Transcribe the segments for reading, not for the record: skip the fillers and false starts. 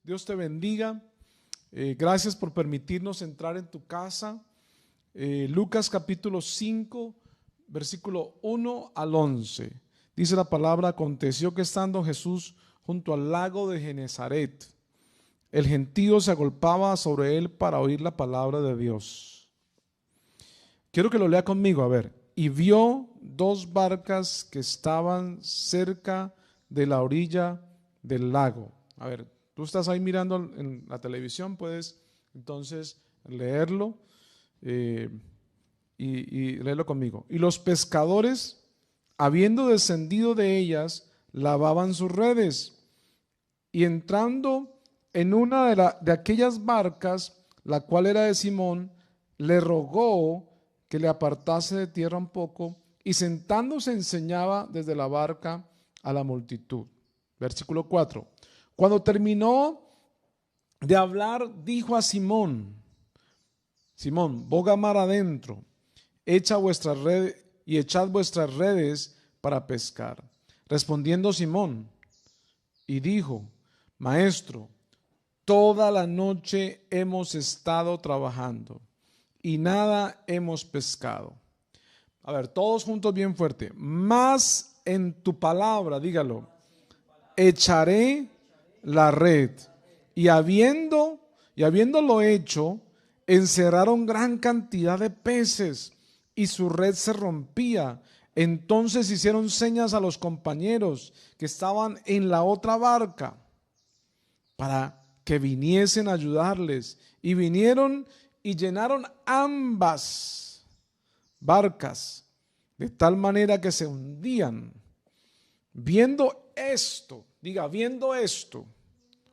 Dios te bendiga. Gracias por permitirnos entrar en tu casa. Lucas capítulo 5, versículo 1 al 11. Dice la palabra: aconteció que estando Jesús junto al lago de Genezaret, el gentío se agolpaba sobre él para oír la palabra de Dios. Quiero que lo lea conmigo, a ver. Y vio dos barcas que estaban cerca de la orilla del lago. A ver, tú estás ahí mirando en la televisión, puedes entonces leerlo y léelo conmigo. Y los pescadores, habiendo descendido de ellas, lavaban sus redes. Y entrando en una de aquellas barcas, la cual era de Simón, le rogó que le apartase de tierra un poco, y sentándose enseñaba desde la barca a la multitud. Versículo 4. Cuando terminó de hablar, dijo a Simón: Simón, boga mar adentro, echa vuestra red y echad vuestras redes para pescar. Respondiendo Simón y dijo: Maestro, toda la noche hemos estado trabajando y nada hemos pescado. A ver, todos juntos bien fuerte. Mas en tu palabra, dígalo, echaré la red. Y habiéndolo hecho, encerraron gran cantidad de peces y su red se rompía. Entonces hicieron señas a los compañeros que estaban en la otra barca para que viniesen a ayudarles. Y vinieron y llenaron ambas barcas de tal manera que se hundían. Viendo esto, diga, viendo esto,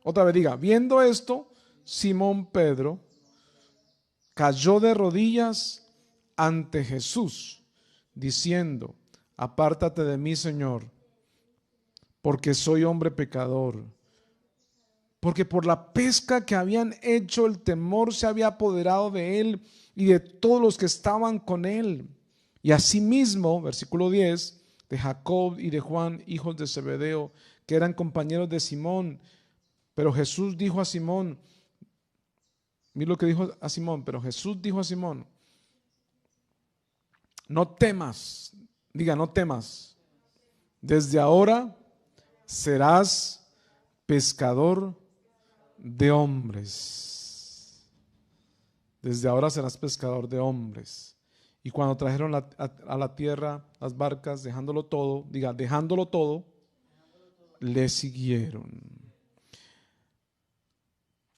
otra vez diga, viendo esto, Simón Pedro cayó de rodillas ante Jesús, diciendo: apártate de mí, Señor, porque soy hombre pecador. Porque por la pesca que habían hecho, el temor se había apoderado de él y de todos los que estaban con él. Y asimismo, versículo 10, de Jacob y de Juan, hijos de Zebedeo, que eran compañeros de Simón. Pero Jesús dijo a Simón, mira lo que dijo a Simón, pero Jesús dijo a Simón: no temas, diga, no temas, desde ahora serás pescador de hombres. Desde ahora serás pescador de hombres. Y cuando trajeron a la tierra las barcas, dejándolo todo, diga, dejándolo todo, le siguieron.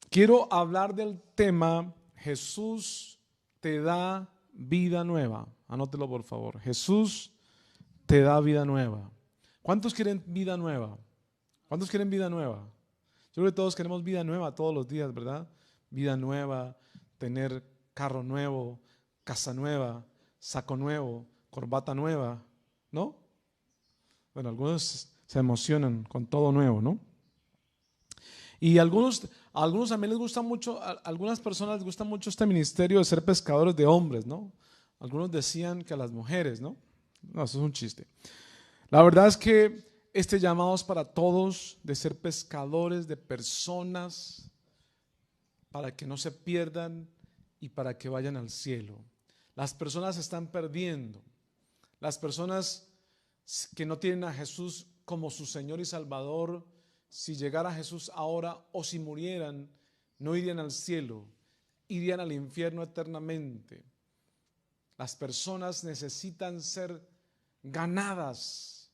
Quiero hablar del tema: Jesús te da vida nueva. Anótelo por favor. Jesús te da vida nueva. ¿Cuántos quieren vida nueva? ¿Cuántos quieren vida nueva? Yo creo que todos queremos vida nueva todos los días, ¿verdad? Vida nueva, tener carro nuevo, casa nueva, saco nuevo, corbata nueva, ¿no? Bueno, algunos se emocionan con todo nuevo, ¿no? Y a algunos también les gusta mucho, a algunas personas les gusta mucho este ministerio de ser pescadores de hombres, ¿no? Algunos decían que a las mujeres, ¿no? No, eso es un chiste. La verdad es que este llamado es para todos, de ser pescadores de personas, para que no se pierdan y para que vayan al cielo. Las personas se están perdiendo. Las personas que no tienen a Jesús como su Señor y Salvador, si llegara Jesús ahora o si murieran, no irían al cielo, irían al infierno eternamente. Las personas necesitan ser ganadas,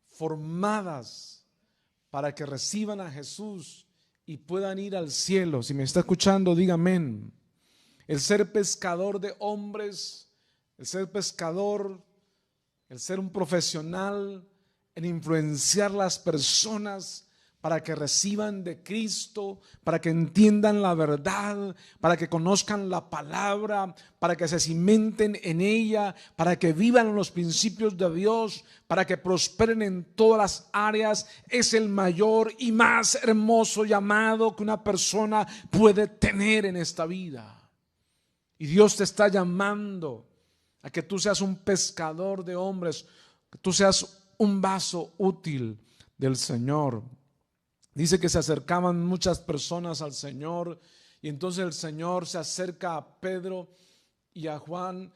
formadas, para que reciban a Jesús y puedan ir al cielo. Si me está escuchando, diga amén. El ser pescador de hombres, el ser pescador, el ser un profesional en influenciar las personas para que reciban de Cristo, para que entiendan la verdad, para que conozcan la palabra, para que se cimenten en ella, para que vivan los principios de Dios, para que prosperen en todas las áreas. Es el mayor y más hermoso llamado que una persona puede tener en esta vida. Y Dios te está llamando a que tú seas un pescador de hombres, que tú seas un vaso útil del Señor. Dice que se acercaban muchas personas al Señor y entonces el Señor se acerca a Pedro y a Juan,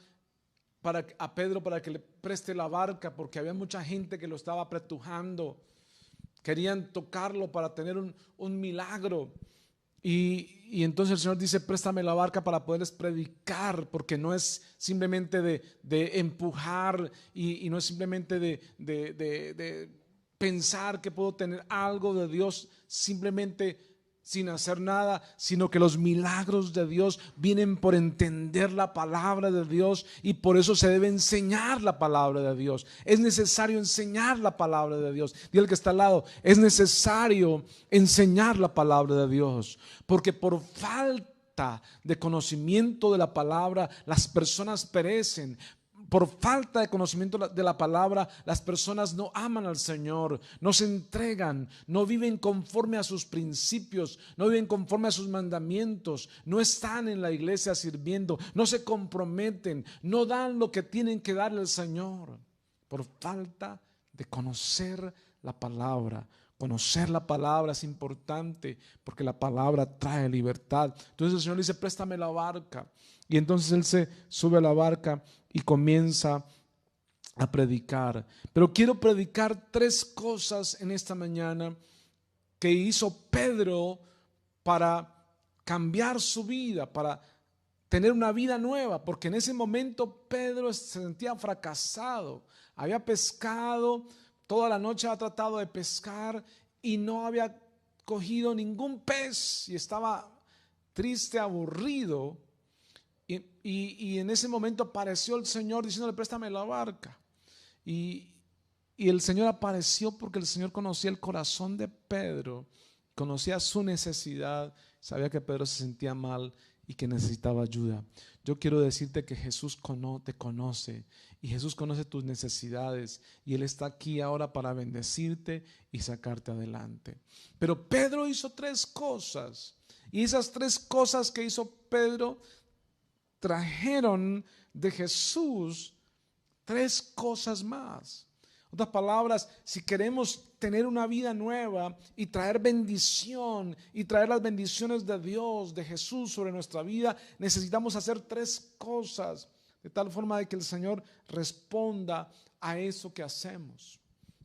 a Pedro para que le preste la barca, porque había mucha gente que lo estaba apretujando, querían tocarlo para tener un milagro. Y entonces el Señor dice, préstame la barca para poderles predicar, porque no es simplemente de empujar y no es simplemente de pensar que puedo tener algo de Dios simplemente sin hacer nada, sino que los milagros de Dios vienen por entender la palabra de Dios, y por eso se debe enseñar la palabra de Dios. Es necesario enseñar la palabra de Dios. Dile al que está al lado, es necesario enseñar la palabra de Dios, porque por falta de conocimiento de la palabra las personas perecen. Por falta de conocimiento de la palabra, las personas no aman al Señor, no se entregan, no viven conforme a sus principios, no viven conforme a sus mandamientos, no están en la iglesia sirviendo, no se comprometen, no dan lo que tienen que darle al Señor, por falta de conocer la palabra. Conocer la palabra es importante porque la palabra trae libertad. Entonces el Señor dice, préstame la barca. Y entonces él se sube a la barca y comienza a predicar. Pero quiero predicar 3 cosas en esta mañana que hizo Pedro para cambiar su vida, para tener una vida nueva, porque en ese momento Pedro se sentía fracasado. Había pescado, toda la noche había tratado de pescar y no había cogido ningún pez y estaba triste, aburrido. Y en ese momento apareció el Señor diciéndole, préstame la barca. Y el Señor apareció porque el Señor conocía el corazón de Pedro, conocía su necesidad, sabía que Pedro se sentía mal y que necesitaba ayuda. Yo quiero decirte que Jesús te conoce y Jesús conoce tus necesidades y Él está aquí ahora para bendecirte y sacarte adelante. Pero Pedro hizo 3 cosas, y esas 3 cosas que hizo Pedro trajeron de Jesús 3 cosas más. En otras palabras, si queremos tener una vida nueva y traer bendición y traer las bendiciones de Dios, de Jesús sobre nuestra vida, necesitamos hacer 3 cosas, de tal forma de que el Señor responda a eso que hacemos.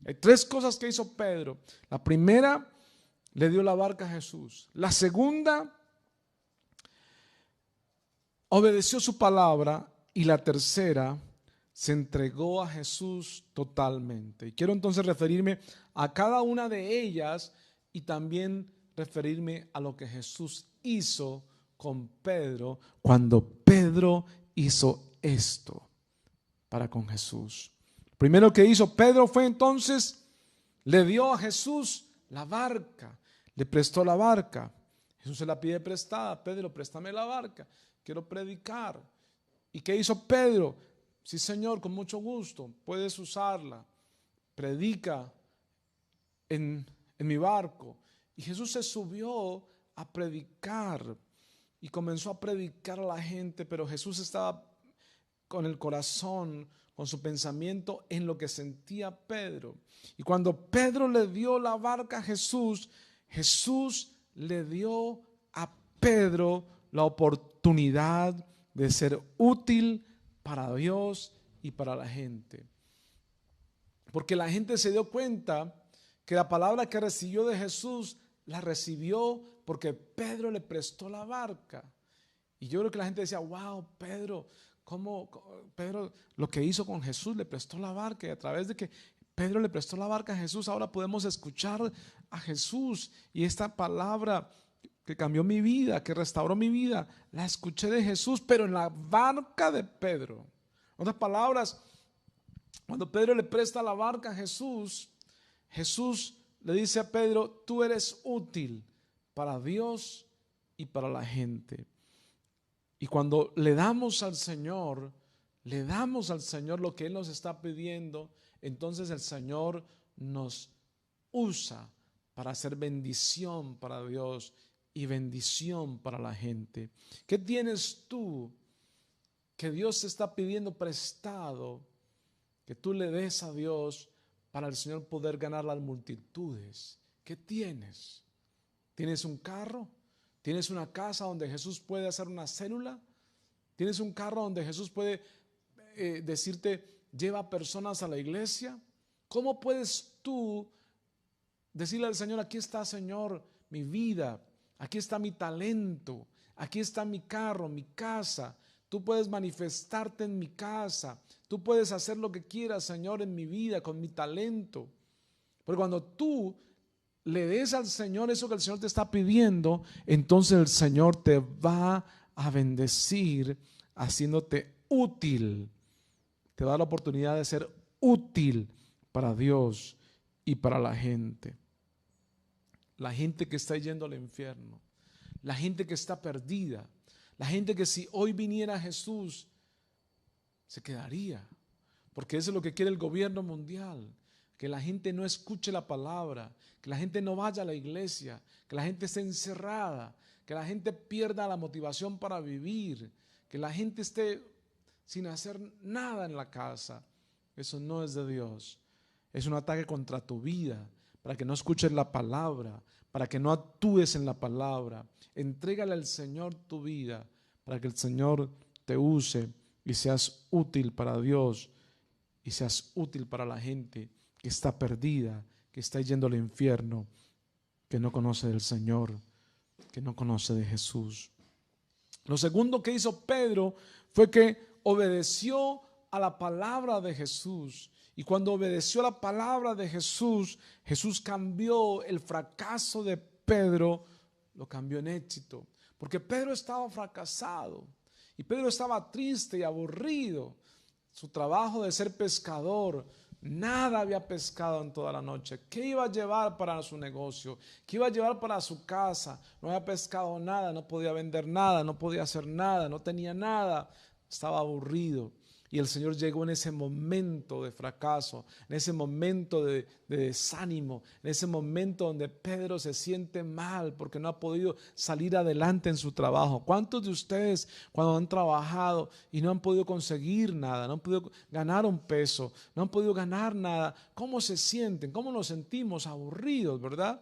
Hay 3 cosas que hizo Pedro. La primera, le dio la barca a Jesús. La segunda, obedeció su palabra. Y la tercera, se entregó a Jesús totalmente. Y quiero entonces referirme a cada una de ellas y también referirme a lo que Jesús hizo con Pedro cuando Pedro hizo esto para con Jesús. Primero que hizo Pedro fue entonces, le dio a Jesús la barca, le prestó la barca. Jesús se la pide prestada. Pedro, préstame la barca, quiero predicar. ¿Y qué hizo Pedro? Sí, Señor, con mucho gusto, puedes usarla. Predica en mi barco. Y Jesús se subió a predicar y comenzó a predicar a la gente, pero Jesús estaba con el corazón, con su pensamiento en lo que sentía Pedro. Y cuando Pedro le dio la barca a Jesús, Jesús le dio a Pedro la oportunidad de ser útil para Dios y para la gente. Porque la gente se dio cuenta que la palabra que recibió de Jesús la recibió porque Pedro le prestó la barca. Y yo creo que la gente decía, wow, Pedro, ¿cómo Pedro lo que hizo con Jesús? Le prestó la barca, y a través de que Pedro le prestó la barca a Jesús, ahora podemos escuchar a Jesús. Y esta palabra que cambió mi vida, que restauró mi vida, la escuché de Jesús, pero en la barca de Pedro. En otras palabras, cuando Pedro le presta la barca a Jesús, Jesús le dice a Pedro, tú eres útil para Dios y para la gente. Y cuando le damos al Señor lo que Él nos está pidiendo, entonces el Señor nos usa para hacer bendición para Dios y bendición para la gente. ¿Qué tienes tú que Dios te está pidiendo prestado, que tú le des a Dios para el Señor poder ganar las multitudes ¿Qué tienes? ¿Tienes un carro? ¿Tienes una casa donde Jesús puede hacer una célula? ¿Tienes un carro donde Jesús puede decirte, lleva personas a la iglesia? ¿Cómo puedes tú decirle al Señor, aquí está, Señor, mi vida, aquí está mi talento, aquí está mi carro, mi casa? Tú puedes manifestarte en mi casa, tú puedes hacer lo que quieras, Señor, en mi vida, con mi talento. Pero cuando tú le des al Señor eso que el Señor te está pidiendo, entonces el Señor te va a bendecir haciéndote útil. Te da la oportunidad de ser útil para Dios y para la gente. La gente que está yendo al infierno, la gente que está perdida, la gente que si hoy viniera Jesús se quedaría, porque eso es lo que quiere el gobierno mundial, que la gente no escuche la palabra, que la gente no vaya a la iglesia, que la gente esté encerrada, que la gente pierda la motivación para vivir, que la gente esté sin hacer nada en la casa. Eso no es de Dios. Es un ataque contra tu vida, para que no escuches la palabra, para que no actúes en la palabra. Entrégale al Señor tu vida, para que el Señor te use y seas útil para Dios y seas útil para la gente que está perdida, que está yendo al infierno, que no conoce del Señor, que no conoce de Jesús. Lo segundo que hizo Pedro fue que obedeció a la palabra de Jesús. Y cuando obedeció a la palabra de Jesús, Jesús cambió el fracaso de Pedro, lo cambió en éxito. Porque Pedro estaba fracasado y Pedro estaba triste y aburrido. Su trabajo de ser pescador, nada había pescado en toda la noche. ¿Qué iba a llevar para su negocio? ¿Qué iba a llevar para su casa? No había pescado nada, no podía vender nada, no podía hacer nada, no tenía nada. Estaba aburrido. Y el Señor llegó en ese momento de fracaso, en ese momento de desánimo, en ese momento donde Pedro se siente mal porque no ha podido salir adelante en su trabajo. ¿Cuántos de ustedes cuando han trabajado y no han podido conseguir nada, no han podido ganar un peso, no han podido ganar nada, cómo se sienten? ¿Cómo nos sentimos? Aburridos, ¿verdad?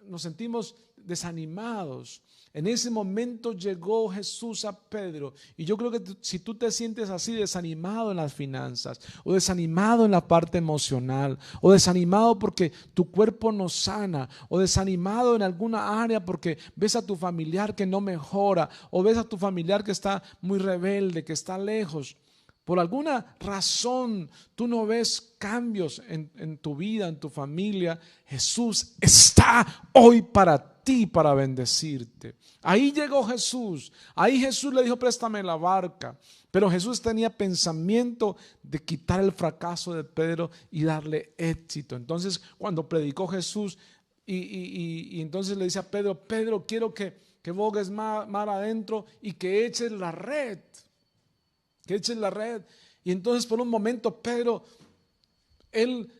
Nos sentimos desanimados. En ese momento llegó Jesús a Pedro, y yo creo que si tú te sientes así, desanimado en las finanzas, o desanimado en la parte emocional, o desanimado porque tu cuerpo no sana, o desanimado en alguna área porque ves a tu familiar que no mejora, o ves a tu familiar que está muy rebelde, que está lejos, por alguna razón tú no ves cambios en tu vida, en tu familia, Jesús está hoy para ti, para bendecirte. Ahí llegó Jesús. Ahí Jesús le dijo, préstame la barca. Pero Jesús tenía pensamiento de quitar el fracaso de Pedro y darle éxito. Entonces cuando predicó Jesús y entonces le dice a Pedro, Pedro, quiero que bogues mar adentro y que eches la red. Que eches la red. Y entonces por un momento Pedro, él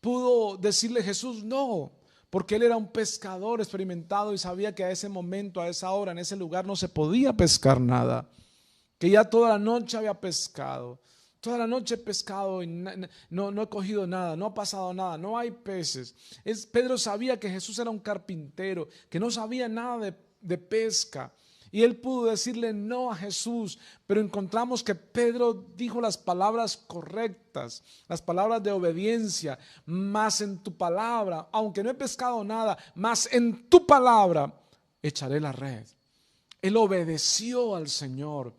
pudo decirle a Jesús no, porque él era un pescador experimentado y sabía que a ese momento, a esa hora, en ese lugar no se podía pescar nada, que ya toda la noche había pescado, toda la noche he pescado y no he cogido nada, no ha pasado nada, no hay peces. Pedro sabía que Jesús era un carpintero, que no sabía nada de pesca. Y él pudo decirle no a Jesús, pero encontramos que Pedro dijo las palabras correctas, las palabras de obediencia. Más en tu palabra, aunque no he pescado nada, más en tu palabra echaré la red. Él obedeció al Señor.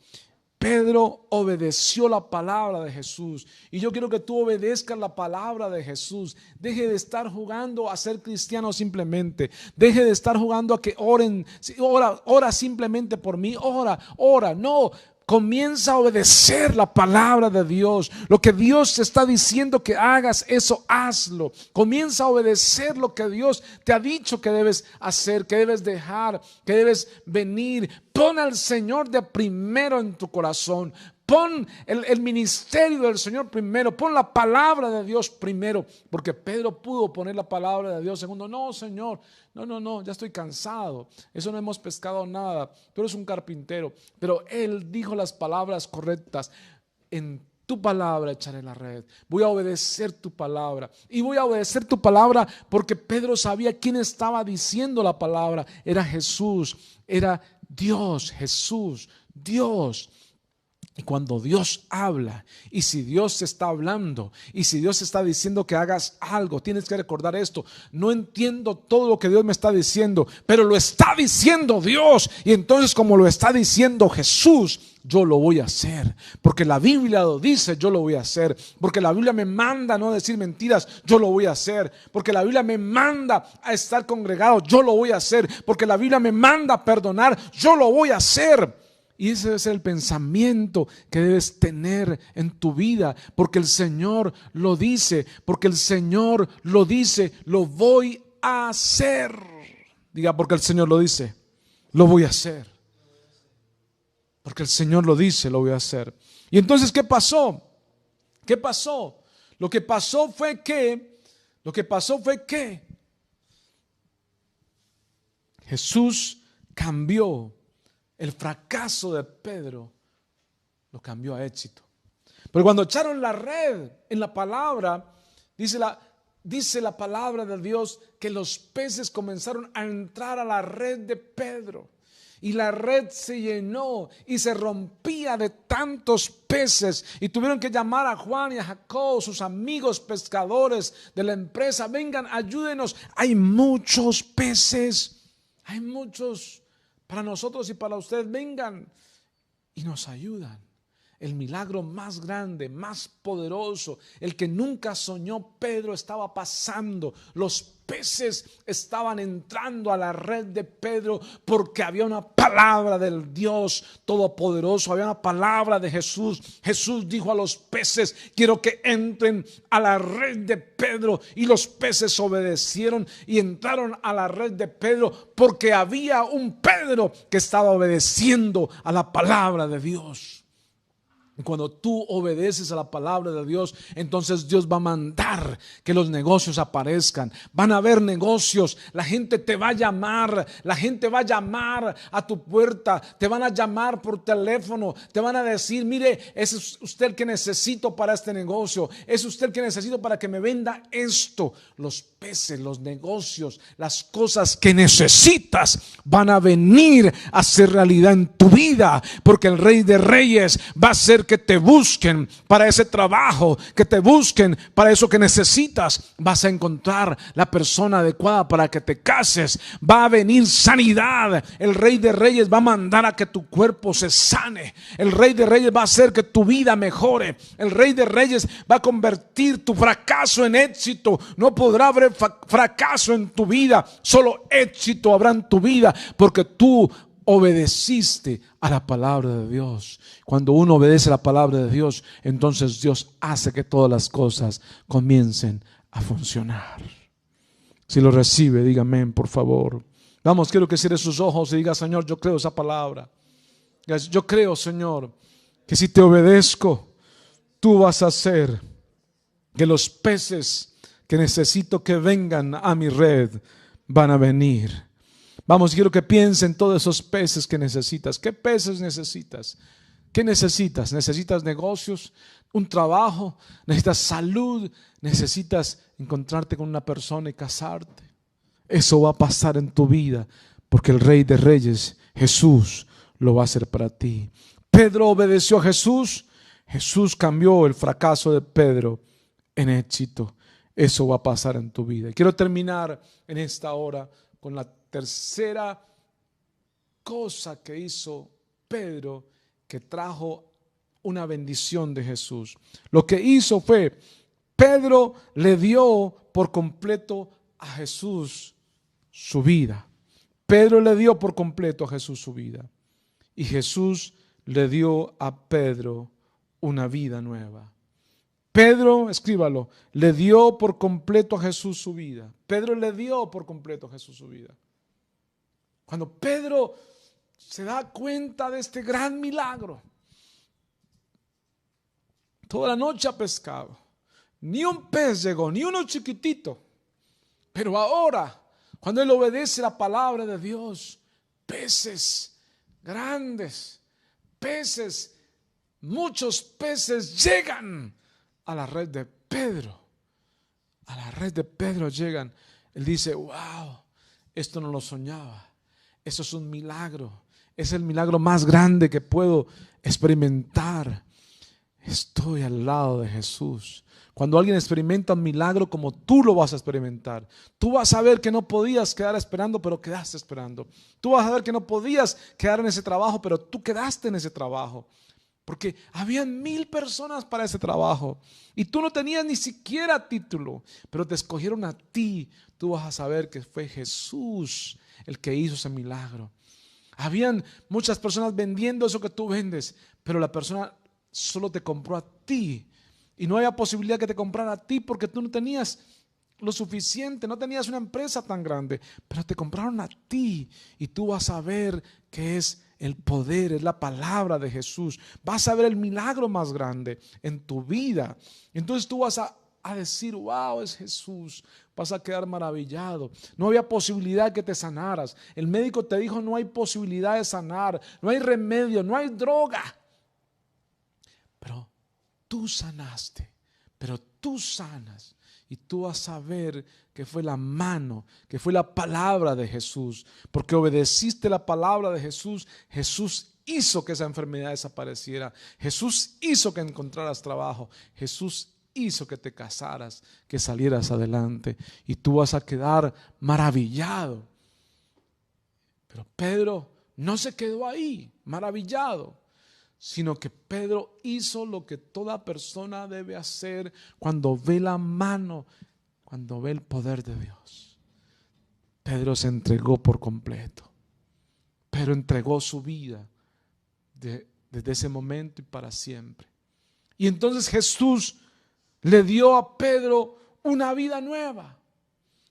Pedro obedeció la palabra de Jesús, y yo quiero que tú obedezcas la palabra de Jesús. Deje de estar jugando a ser cristiano simplemente. Deje de estar jugando a que oren, ora simplemente por mí, ora, no. Comienza a obedecer la palabra de Dios. Lo que Dios te está diciendo que hagas, eso hazlo. Comienza a obedecer lo que Dios te ha dicho que debes hacer, que debes dejar, que debes venir. Pon al Señor de primero en tu corazón. Pon el ministerio del Señor primero. Pon la palabra de Dios primero. Porque Pedro pudo poner la palabra de Dios segundo. No, Señor, no, ya estoy cansado. Eso no hemos pescado nada. Tú eres un carpintero. Pero él dijo las palabras correctas. En tu palabra echaré la red. Voy a obedecer tu palabra. Y voy a obedecer tu palabra porque Pedro sabía quién estaba diciendo la palabra. Era Jesús, era Dios, Jesús, Dios. Y cuando Dios habla, y si Dios te está hablando, y si Dios está diciendo que hagas algo, tienes que recordar esto: no entiendo todo lo que Dios me está diciendo, pero lo está diciendo Dios. Y entonces, como lo está diciendo Jesús, yo lo voy a hacer, porque la Biblia lo dice, yo lo voy a hacer, porque la Biblia me manda a no decir mentiras, yo lo voy a hacer, porque la Biblia me manda a estar congregado, yo lo voy a hacer, porque la Biblia me manda a perdonar, yo lo voy a hacer. Y ese debe ser el pensamiento que debes tener en tu vida, porque el Señor lo dice, porque el Señor lo dice, lo voy a hacer. Diga, porque el Señor lo dice, lo voy a hacer. Porque el Señor lo dice, lo voy a hacer. Y entonces, ¿qué pasó? ¿Qué pasó? Lo que pasó fue que Jesús cambió el fracaso de Pedro, lo cambió a éxito. Pero cuando echaron la red en la palabra, dice la palabra de Dios que los peces comenzaron a entrar a la red de Pedro. Y la red se llenó y se rompía de tantos peces. Y tuvieron que llamar a Juan y a Jacob, sus amigos pescadores de la empresa: vengan, ayúdenos. Hay muchos peces, hay muchos para nosotros y para ustedes. Vengan y nos ayudan. El milagro más grande, más poderoso, el que nunca soñó Pedro, estaba pasando. Los peces estaban entrando a la red de Pedro porque había una palabra del Dios Todopoderoso, había una palabra de Jesús. Jesús dijo a los peces: quiero que entren a la red de Pedro. Y los peces obedecieron y entraron a la red de Pedro porque había un Pedro que estaba obedeciendo a la palabra de Dios. Cuando tú obedeces a la palabra de Dios, entonces Dios va a mandar que los negocios aparezcan. Van a haber negocios, la gente te va a llamar, la gente va a llamar a tu puerta, te van a llamar por teléfono, te van a decir: mire, ese es usted el que necesito para este negocio, es usted el que necesito para que me venda esto. Los peces, los negocios, las cosas que necesitas van a venir a ser realidad en tu vida, porque el Rey de Reyes va a hacer que te busquen para ese trabajo, que te busquen para eso que necesitas. Vas a encontrar la persona adecuada para que te cases. Va a venir sanidad. El Rey de Reyes va a mandar a que tu cuerpo se sane. El Rey de Reyes va a hacer que tu vida mejore. El Rey de Reyes va a convertir tu fracaso en éxito. No podrá haber fracaso en tu vida, solo éxito habrá en tu vida, porque tú obedeciste a la palabra de Dios. Cuando uno obedece a la palabra de Dios, entonces Dios hace que todas las cosas comiencen a funcionar. Si lo recibe, diga amén, por favor. Vamos, quiero que cierre sus ojos y diga: Señor, yo creo esa palabra. Yo creo, Señor, que si te obedezco, tú vas a hacer que los peces que necesito que vengan a mi red van a venir. Vamos, quiero que piensen todos esos peces que necesitas. ¿Qué peces necesitas? ¿Qué necesitas? ¿Necesitas negocios? ¿Un trabajo? ¿Necesitas salud? ¿Necesitas encontrarte con una persona y casarte? Eso va a pasar en tu vida, porque el Rey de Reyes, Jesús, lo va a hacer para ti. Pedro obedeció a Jesús. Jesús cambió el fracaso de Pedro en éxito. Eso va a pasar en tu vida. Y quiero terminar en esta hora con la tercera cosa que hizo Pedro, que trajo una bendición de Jesús. Lo que hizo fue: Pedro le dio por completo a Jesús su vida. Pedro le dio por completo a Jesús su vida. Y Jesús le dio a Pedro una vida nueva. Pedro, escríbalo, le dio por completo a Jesús su vida. Pedro le dio por completo a Jesús su vida. Cuando Pedro se da cuenta de este gran milagro, toda la noche ha pescado, ni un pez llegó, ni uno chiquitito. Pero ahora, cuando él obedece la palabra de Dios, peces grandes, peces muchos peces llegan a la red de Pedro. A la red de Pedro llegan. Él dice, wow, esto no lo soñaba. Eso es un milagro. Es el milagro más grande que puedo experimentar. Estoy al lado de Jesús. Cuando alguien experimenta un milagro como tú lo vas a experimentar, tú vas a ver que no podías quedar esperando, pero quedaste esperando. Tú vas a ver que no podías quedar en ese trabajo, pero tú quedaste en ese trabajo. Porque habían 1000 personas para ese trabajo y tú no tenías ni siquiera título, pero te escogieron a ti. Tú vas a saber que fue Jesús el que hizo ese milagro. Habían muchas personas vendiendo eso que tú vendes, pero la persona solo te compró a ti. Y no había posibilidad que te comprara a ti porque tú no tenías lo suficiente, no tenías una empresa tan grande, pero te compraron a ti y tú vas a ver que es el poder, es la palabra de Jesús. Vas a ver el milagro más grande en tu vida. Entonces tú vas a decir, wow, es Jesús. Vas a quedar maravillado. No había posibilidad que te sanaras. El médico te dijo, no hay posibilidad de sanar, no hay remedio, no hay droga. Pero tú sanaste, pero tú sanas. Y tú vas a ver que fue la mano, que fue la palabra de Jesús. Porque obedeciste la palabra de Jesús. Jesús hizo que esa enfermedad desapareciera. Jesús hizo que encontraras trabajo. Jesús hizo que te casaras, que salieras adelante. Y tú vas a quedar maravillado. Pero Pedro no se quedó ahí, maravillado, sino que Pedro hizo lo que toda persona debe hacer cuando ve la mano, cuando ve el poder de Dios. Pedro se entregó por completo. Pedro entregó su vida desde ese momento y para siempre. Y entonces Jesús le dio a Pedro una vida nueva.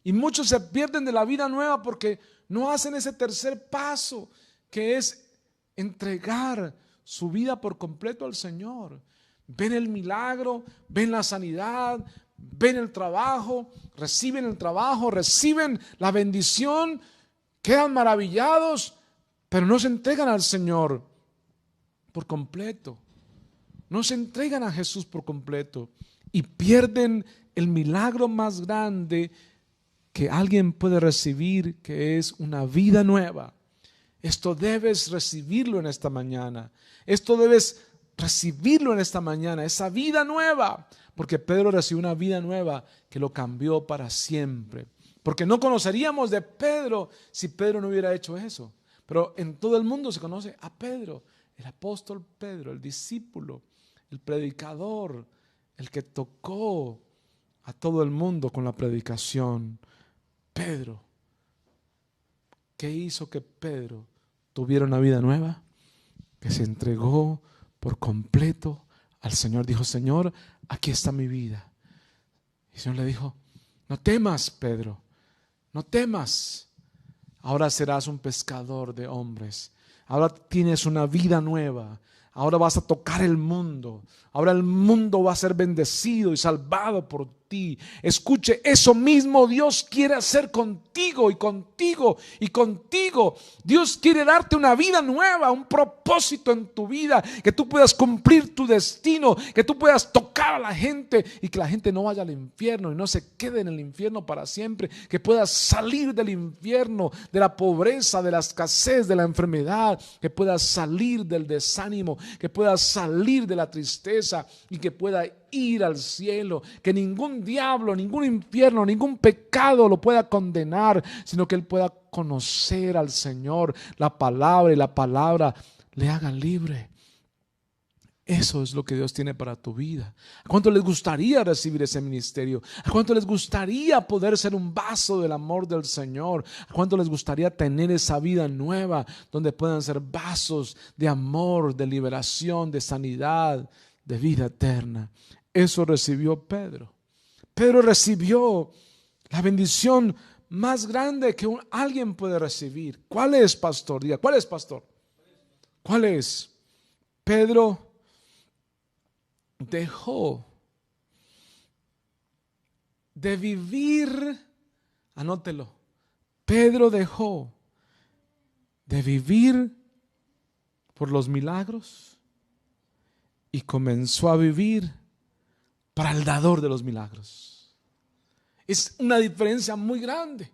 Y muchos se pierden de la vida nueva porque no hacen ese tercer paso, que es entregar su vida por completo al Señor. Ven el milagro, ven la sanidad, ven el trabajo, reciben la bendición, quedan maravillados, pero no se entregan al Señor por completo. No se entregan a Jesús por completo y pierden el milagro más grande que alguien puede recibir, que es una vida nueva. Esto debes recibirlo en esta mañana. Esto debes recibirlo en esta mañana, esa vida nueva. Porque Pedro recibió una vida nueva que lo cambió para siempre. Porque no conoceríamos de Pedro si Pedro no hubiera hecho eso. Pero en todo el mundo se conoce a Pedro, el apóstol Pedro, el discípulo, el predicador, el que tocó a todo el mundo con la predicación. Pedro. ¿Qué hizo que Pedro tuviera una vida nueva? Que se entregó por completo al Señor. Dijo, Señor, aquí está mi vida. Y el Señor le dijo, no temas, Pedro, no temas. Ahora serás un pescador de hombres. Ahora tienes una vida nueva. Ahora vas a tocar el mundo. Ahora el mundo va a ser bendecido y salvado por ti. Escuche, eso mismo Dios quiere hacer contigo y contigo y contigo. Dios quiere darte una vida nueva, un propósito en tu vida, que tú puedas cumplir tu destino, que tú puedas tocar a la gente y que la gente no vaya al infierno y no se quede en el infierno para siempre, que puedas salir del infierno, de la pobreza, de la escasez, de la enfermedad, que puedas salir del desánimo, que puedas salir de la tristeza y que pueda ir al cielo, que ningún diablo, ningún infierno, ningún pecado lo pueda condenar, sino que él pueda conocer al Señor, la palabra, y la palabra le haga libre. Eso es lo que Dios tiene para tu vida. ¿A cuánto les gustaría recibir ese ministerio? ¿A cuánto les gustaría poder ser un vaso del amor del Señor? ¿A cuánto les gustaría tener esa vida nueva donde puedan ser vasos de amor, de liberación, de sanidad, de vida eterna? Eso recibió Pedro. Pedro recibió la bendición más grande que alguien puede recibir. ¿Cuál es, pastor? Diga, ¿cuál es, pastor? ¿Cuál es? Pedro dejó de vivir, anótelo, Pedro dejó de vivir por los milagros y comenzó a vivir para el dador de los milagros. Es una diferencia muy grande.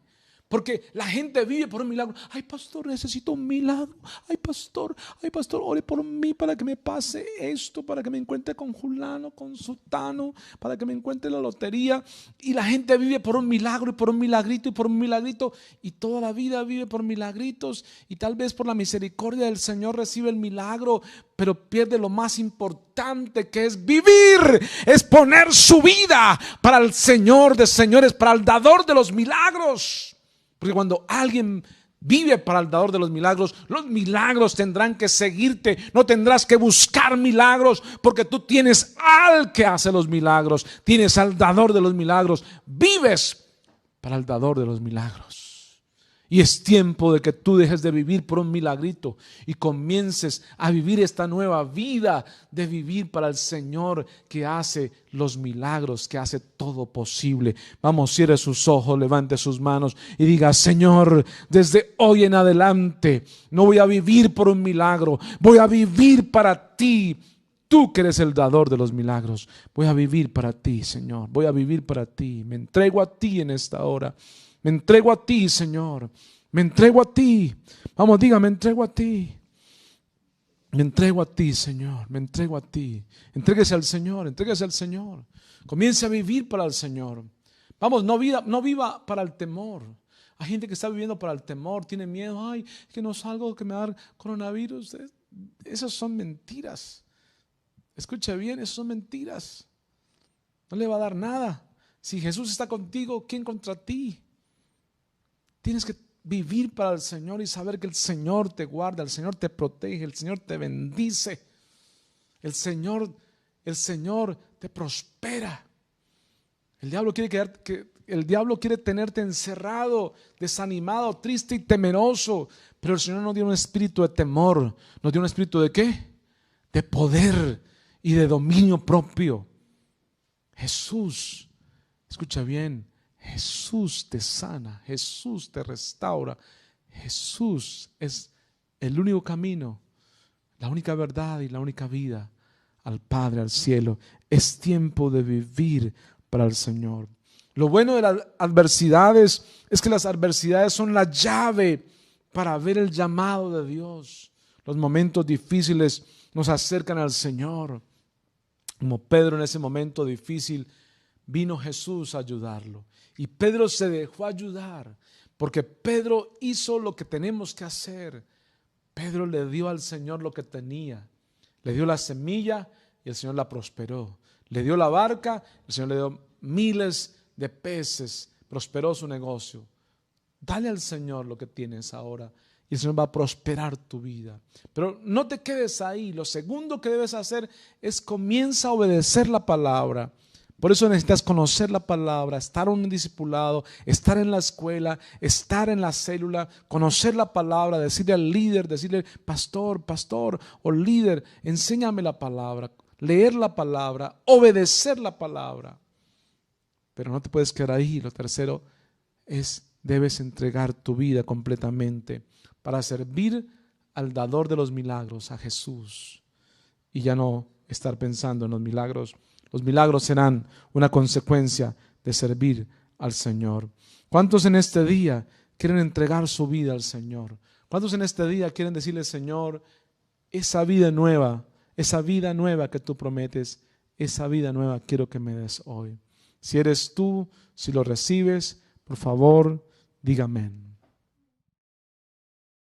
Porque la gente vive por un milagro. Ay, pastor, necesito un milagro. Ay, pastor, ore por mí para que me pase esto, para que me encuentre con fulano, con sutano, para que me encuentre la lotería. Y la gente vive por un milagro y por un milagrito y por un milagrito. Y toda la vida vive por milagritos. Y tal vez por la misericordia del Señor recibe el milagro, pero pierde lo más importante, que es vivir, es poner su vida para el Señor de señores, para el dador de los milagros. Porque cuando alguien vive para el dador de los milagros tendrán que seguirte. No tendrás que buscar milagros, porque tú tienes al que hace los milagros, tienes al dador de los milagros. Vives para el dador de los milagros. Y es tiempo de que tú dejes de vivir por un milagrito y comiences a vivir esta nueva vida de vivir para el Señor que hace los milagros, que hace todo posible. Vamos, cierre sus ojos, levante sus manos y diga: Señor, desde hoy en adelante no voy a vivir por un milagro, voy a vivir para ti. Tú que eres el dador de los milagros, voy a vivir para ti, Señor, voy a vivir para ti. Me entrego a ti en esta hora. Me entrego a ti, Señor. Me entrego a ti. Vamos, diga: me entrego a ti. Me entrego a ti, Señor. Me entrego a ti. Entréguese al Señor. Entréguese al Señor. Comience a vivir para el Señor. Vamos, no viva para el temor. Hay gente que está viviendo para el temor. Tiene miedo. Ay, que no salgo, que me da coronavirus. Esas son mentiras. Escuche bien, esas son mentiras. No le va a dar nada. Si Jesús está contigo, ¿quién contra ti? Tienes que vivir para el Señor y saber que el Señor te guarda, el Señor te protege, el Señor te bendice, el Señor te prospera. El diablo quiere tenerte encerrado, desanimado, triste y temeroso, pero el Señor nos dio un espíritu de temor. ¿Nos dio un espíritu de qué? De poder y de dominio propio. Jesús, escucha bien, Jesús te sana, Jesús te restaura. Jesús es el único camino, la única verdad y la única vida al Padre, al cielo. Es tiempo de vivir para el Señor. Lo bueno de las adversidades es que las adversidades son la llave para ver el llamado de Dios. Los momentos difíciles nos acercan al Señor. Como Pedro en ese momento difícil, vino Jesús a ayudarlo. Y Pedro se dejó ayudar, porque Pedro hizo lo que tenemos que hacer. Pedro le dio al Señor lo que tenía. Le dio la semilla y el Señor la prosperó. Le dio la barca, el Señor le dio miles de peces. Prosperó su negocio. Dale al Señor lo que tienes ahora y el Señor va a prosperar tu vida. Pero no te quedes ahí. Lo segundo que debes hacer es comienza a obedecer la palabra. Por eso necesitas conocer la palabra, estar en un discipulado, estar en la escuela, estar en la célula, conocer la palabra, decirle al líder, decirle: pastor o líder, enséñame la palabra, leer la palabra, obedecer la palabra. Pero no te puedes quedar ahí. Lo tercero es: debes entregar tu vida completamente para servir al dador de los milagros, a Jesús, y ya no estar pensando en los milagros. Los milagros serán una consecuencia de servir al Señor. ¿Cuántos en este día quieren entregar su vida al Señor? ¿Cuántos en este día quieren decirle: Señor, esa vida nueva que tú prometes, esa vida nueva quiero que me des hoy? Si eres tú, si lo recibes, por favor, diga amén.